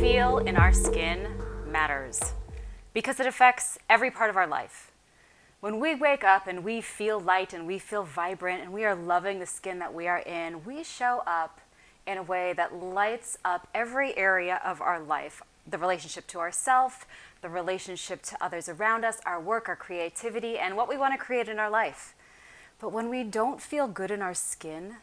feel in our skin matters because it affects every part of our life. When we wake up and we feel light and we feel vibrant and we are loving the skin that we are in, we show up in a way that lights up every area of our life. The relationship to ourselves, the relationship to others around us, our work, our creativity, and what we want to create in our life. But when we don't feel good in our skin,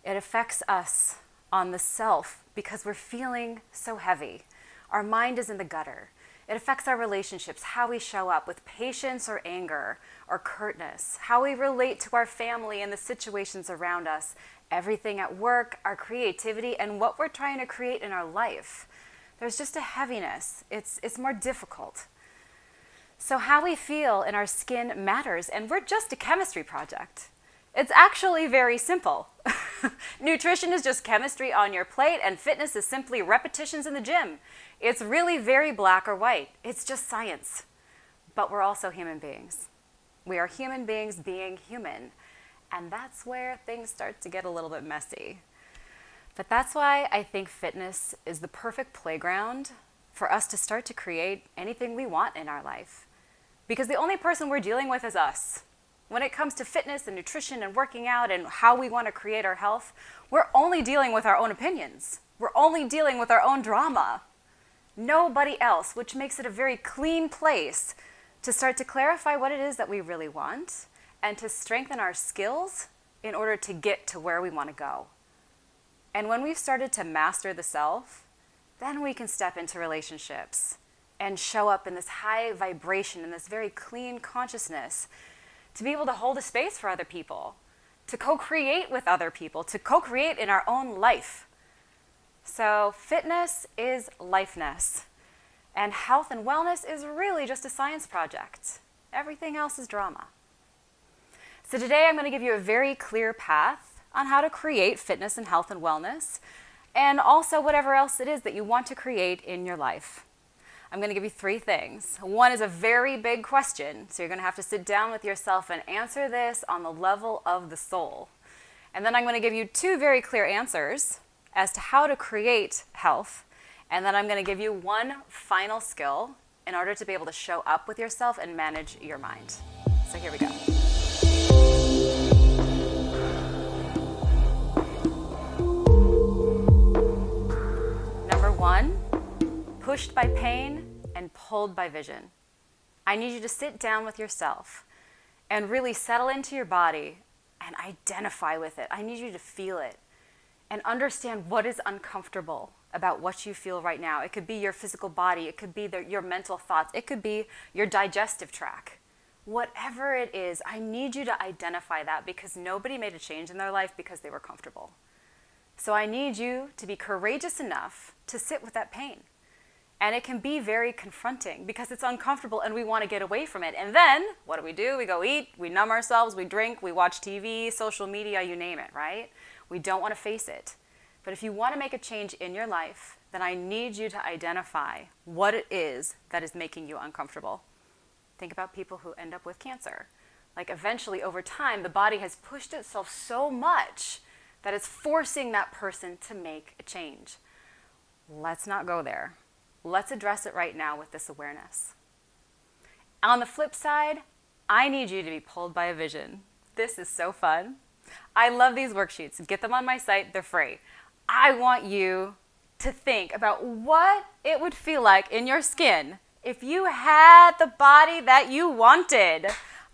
it affects us on the self because we're feeling so heavy. Our mind is in the gutter. It affects our relationships, how we show up with patience or anger or curtness, how we relate to our family and the situations around us, everything at work, our creativity, and what we're trying to create in our life. There's just a heaviness. It's more difficult. So how we feel in our skin matters, and we're just a chemistry project. It's actually very simple. Nutrition is just chemistry on your plate, and fitness is simply repetitions in the gym. It's really very black or white. It's just science. But we're also human beings. We are human beings being human. And that's where things start to get a little bit messy. But that's why I think fitness is the perfect playground for us to start to create anything we want in our life. Because the only person we're dealing with is us. When it comes to fitness and nutrition and working out and how we want to create our health, we're only dealing with our own opinions. We're only dealing with our own drama. Nobody else, which makes it a very clean place to start to clarify what it is that we really want and to strengthen our skills in order to get to where we want to go. And when we've started to master the self, then we can step into relationships and show up in this high vibration, in this very clean consciousness, to be able to hold a space for other people, to co-create with other people, to co-create in our own life. So fitness is lifeness, and health and wellness is really just a science project. Everything else is drama. So today I'm going to give you a very clear path on how to create fitness and health and wellness, and also whatever else it is that you want to create in your life. I'm going to give you 3 things. One is a very big question, so you're going to have to sit down with yourself and answer this on the level of the soul. And then I'm going to give you 2 very clear answers as to how to create health. And then I'm going to give you 1 final skill in order to be able to show up with yourself and manage your mind. So here we go. Number 1. Pushed by pain and pulled by vision. I need you to sit down with yourself and really settle into your body and identify with it. I need you to feel it and understand what is uncomfortable about what you feel right now. It could be your physical body. It could be your mental thoughts. It could be your digestive tract. Whatever it is, I need you to identify that because nobody made a change in their life because they were comfortable. So I need you to be courageous enough to sit with that pain. And it can be very confronting because it's uncomfortable and we want to get away from it. And then, what do? We go eat, we numb ourselves, we drink, we watch TV, social media, you name it, right? We don't want to face it. But if you want to make a change in your life, then I need you to identify what it is that is making you uncomfortable. Think about people who end up with cancer. Like eventually, over time, the body has pushed itself so much that it's forcing that person to make a change. Let's not go there. Let's address it right now with this awareness. On the flip side, I need you to be pulled by a vision. This is so fun. I love these worksheets. Get them on my site. They're free. I want you to think about what it would feel like in your skin if you had the body that you wanted.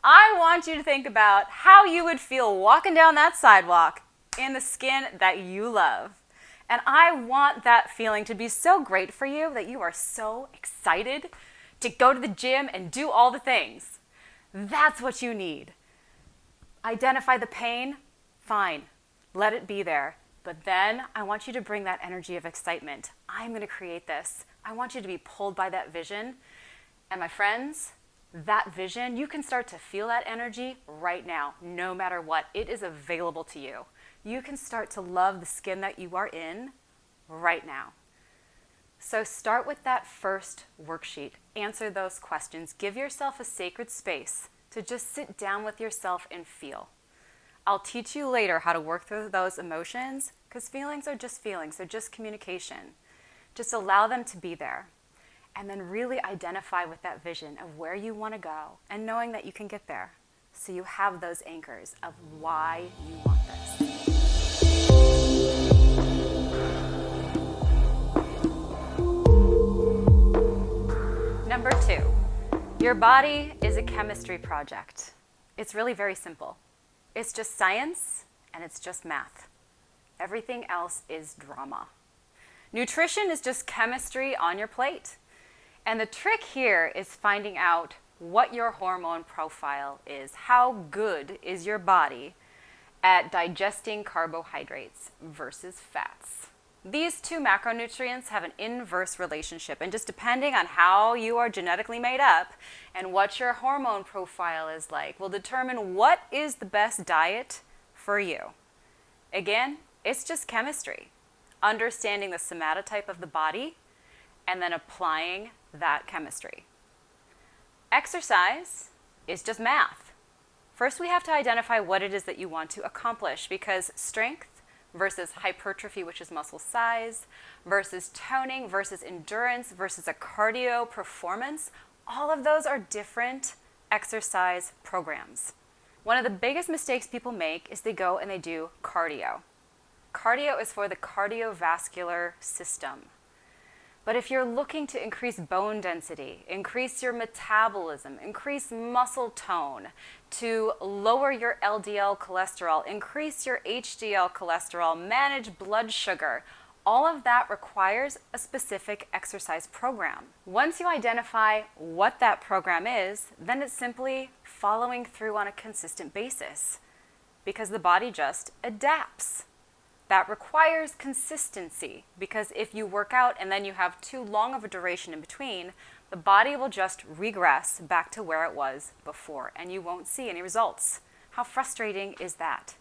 I want you to think about how you would feel walking down that sidewalk in the skin that you love. And I want that feeling to be so great for you that you are so excited to go to the gym and do all the things. That's what you need. Identify the pain, fine, let it be there. But then I want you to bring that energy of excitement. I'm going to create this. I want you to be pulled by that vision. And my friends, that vision, you can start to feel that energy right now, no matter what. It is available to you. You can start to love the skin that you are in right now. So start with that first worksheet. Answer those questions. Give yourself a sacred space to just sit down with yourself and feel. I'll teach you later how to work through those emotions because feelings are just feelings. They're just communication. Just allow them to be there. And then really identify with that vision of where you want to go and knowing that you can get there. So you have those anchors of why you want this. Number 2, your body is a chemistry project. It's really very simple. It's just science and it's just math. Everything else is drama. Nutrition is just chemistry on your plate. And the trick here is finding out what your hormone profile is. How good is your body at digesting carbohydrates versus fats? These two macronutrients have an inverse relationship, and just depending on how you are genetically made up and what your hormone profile is like will determine what is the best diet for you. Again, it's just chemistry. Understanding the somatotype of the body and then applying that chemistry. Exercise is just math. First, we have to identify what it is that you want to accomplish, because strength versus hypertrophy, which is muscle size, versus toning, versus endurance, versus a cardio performance, all of those are different exercise programs. One of the biggest mistakes people make is they go and they do cardio. Cardio is for the cardiovascular system. But if you're looking to increase bone density, increase your metabolism, increase muscle tone, to lower your LDL cholesterol, increase your HDL cholesterol, manage blood sugar, all of that requires a specific exercise program. Once you identify what that program is, then it's simply following through on a consistent basis, because the body just adapts. That requires consistency, because if you work out and then you have too long of a duration in between, the body will just regress back to where it was before and you won't see any results. How frustrating is that?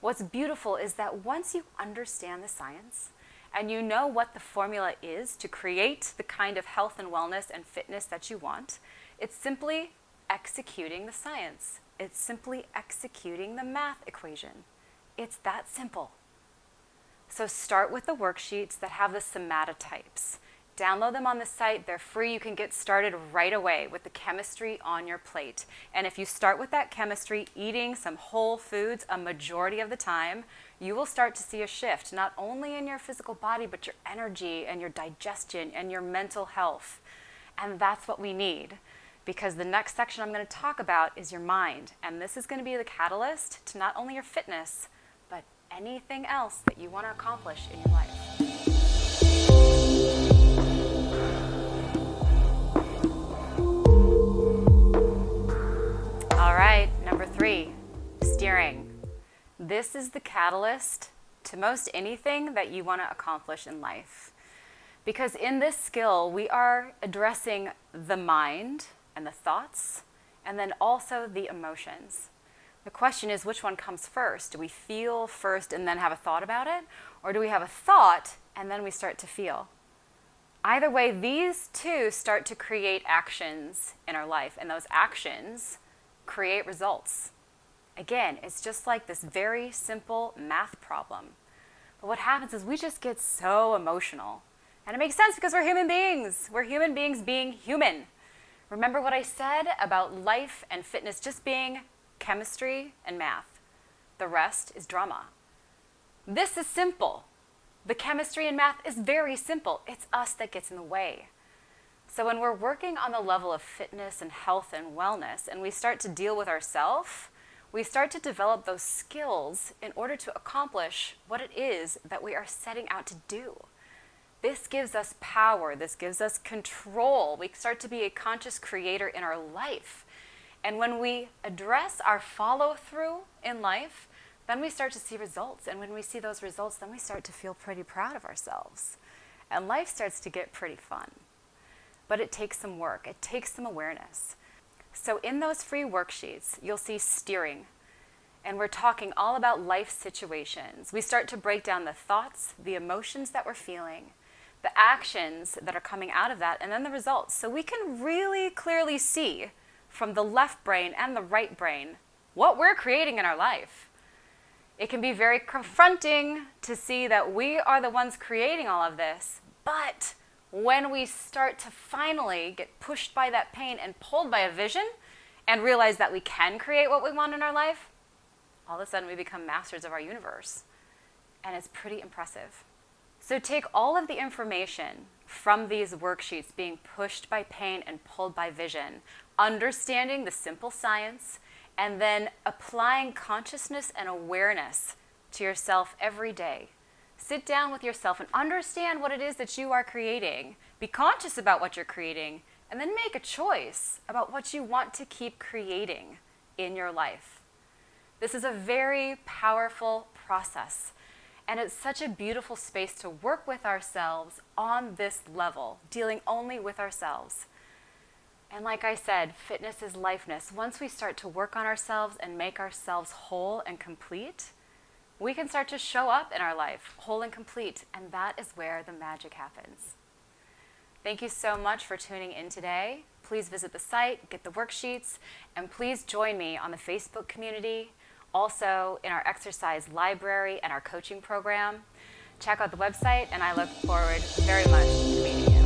What's beautiful is that once you understand the science and you know what the formula is to create the kind of health and wellness and fitness that you want, it's simply executing the science. It's simply executing the math equation. It's that simple. So start with the worksheets that have the somatotypes. Download them on the site. They're free. You can get started right away with the chemistry on your plate. And if you start with that chemistry, eating some whole foods a majority of the time, you will start to see a shift, not only in your physical body, but your energy and your digestion and your mental health. And that's what we need, because the next section I'm going to talk about is your mind. And this is going to be the catalyst to not only your fitness, but anything else that you want to accomplish in your life. All right, number 3, steering. This is the catalyst to most anything that you want to accomplish in life. Because in this skill, we are addressing the mind and the thoughts, and then also the emotions. The question is, which one comes first? Do we feel first and then have a thought about it? Or do we have a thought and then we start to feel? Either way, these two start to create actions in our life, and those actions create results. Again, it's just like this very simple math problem. But what happens is we just get so emotional. And it makes sense because we're human beings. We're human beings being human. Remember what I said about life and fitness just being chemistry and math. The rest is drama. This is simple. The chemistry and math is very simple. It's us that gets in the way. So when we're working on the level of fitness and health and wellness, and we start to deal with ourselves, we start to develop those skills in order to accomplish what it is that we are setting out to do. This gives us power. This gives us control. We start to be a conscious creator in our life. And when we address our follow-through in life, then we start to see results. And when we see those results, then we start to feel pretty proud of ourselves. And life starts to get pretty fun. But it takes some work. It takes some awareness. So in those free worksheets, you'll see steering. And we're talking all about life situations. We start to break down the thoughts, the emotions that we're feeling, the actions that are coming out of that, and then the results. So we can really clearly see from the left brain and the right brain what we're creating in our life. It can be very confronting to see that we are the ones creating all of this, But when we start to finally get pushed by that pain and pulled by a vision and realize that we can create what we want in our life, all of a sudden we become masters of our universe. And it's pretty impressive. So take all of the information from these worksheets, being pushed by pain and pulled by vision, understanding the simple science, and then applying consciousness and awareness to yourself every day. Sit down with yourself and understand what it is that you are creating. Be conscious about what you're creating, and then make a choice about what you want to keep creating in your life. This is a very powerful process, and it's such a beautiful space to work with ourselves on this level, dealing only with ourselves. And like I said, fitness is lifeness. Once we start to work on ourselves and make ourselves whole and complete, we can start to show up in our life whole and complete, and that is where the magic happens. Thank you so much for tuning in today. Please visit the site, get the worksheets, and please join me on the Facebook community, also in our exercise library and our coaching program. Check out the website, and I look forward very much to meeting you.